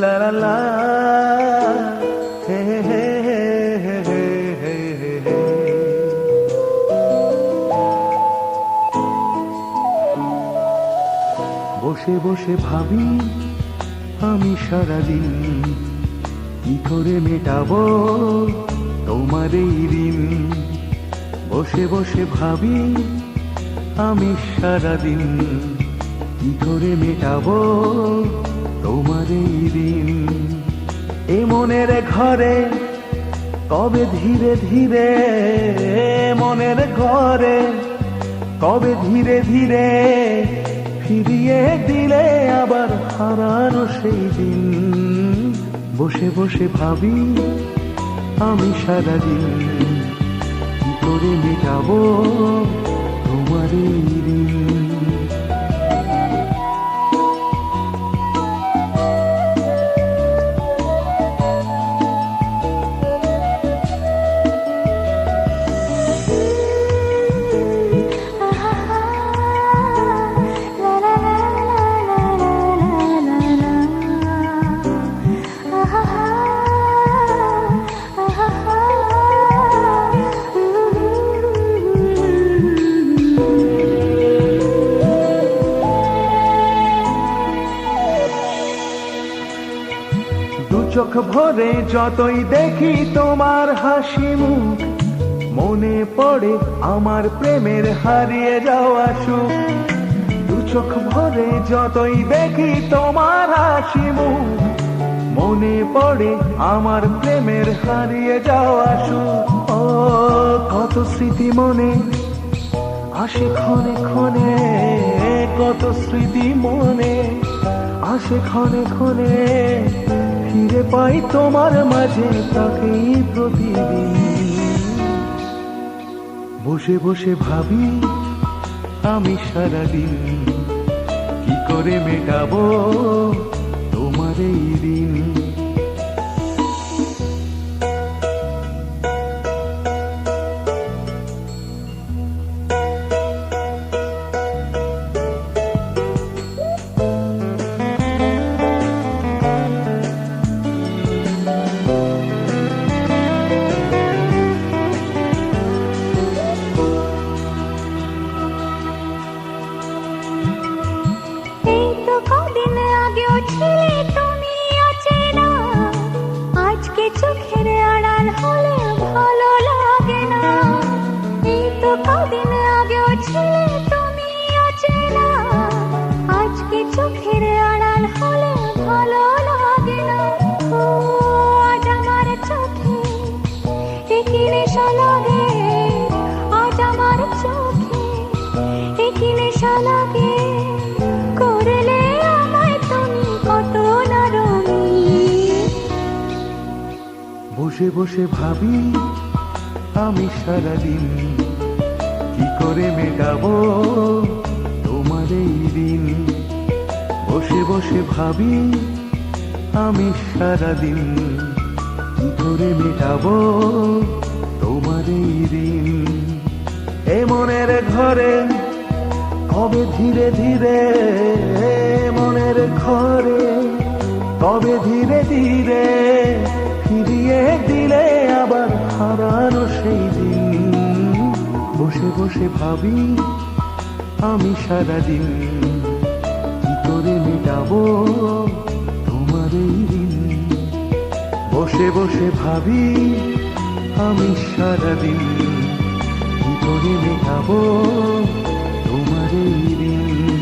লা লা লা, হে হে হে হে হে হে হে হে। বসে বসে ভাবি আমি সারাদিন কি করে মেটাবো তোমার এই ঋণ। বসে বসে ভাবি আমি সারাদিন কি করে মেটাবো তোমার এই ঋণ। এ মনের ঘরে কবে ধীরে ধীরে, মনের ঘরে কবে ধীরে ধীরে ফিরিয়ে দিলে আবার হারানো সেই দিন। বসে বসে ভাবি আমি সারাদিন কি করে মেটাবো তোমার এই ঋণ। চোখ ভরে যতই দেখি তোমার হাসি মুখ, মনে পড়ে আমার প্রেমের হারিয়ে যাওয়া সুখ। দু চোখ ভরে যতই দেখি তোমার হাসি মুখ, মনে পড়ে আমার প্রেমের হারিয়ে যাওয়া সুখ। ও কত স্মৃতি মনে আসে ক্ষণে ক্ষণে, কত স্মৃতি মনে আসে ক্ষণে ক্ষণে, ফিরে পাই তোমার মাঝে তাকেই প্রতিদিন। বসে বসে ভাবি আমি সারাদিন কি করে মেটাবো তোমার এই ঋণ। চোখের আড়াল হলে ভালো লাগে না, এই তো কদিন আগেও ছিলে তুমি অচেনা। আজকে চোখের আড়াল হলে ভালো লাগে না। ও আজ আমার চোখে কি নেশা লাগে, আজ আমার চোখে কি নেশা লাগে। করলে আমায় তুমি কত না রঙিন। বসে বসে ভাবি আমি সারাদিন কি করে মেটাবো তোমার এই ঋণ। বসে বসে ভাবি আমি সারাদিন কি করে মেটাবো তোমার এই ঋণ। এ মনের ঘরে কবে ধীরে ধীরে, মনের ঘরে কবে ধীরে ধীরে ফিরিয়ে দিলে আবার হারানো সেই দিন। বসে বসে ভাবি আমি সারাদিন কি করে মেটাবো তোমার এই ঋণ। বসে বসে ভাবি আমি সারাদিন কি করে মেটাবো তোমার এই ঋণ।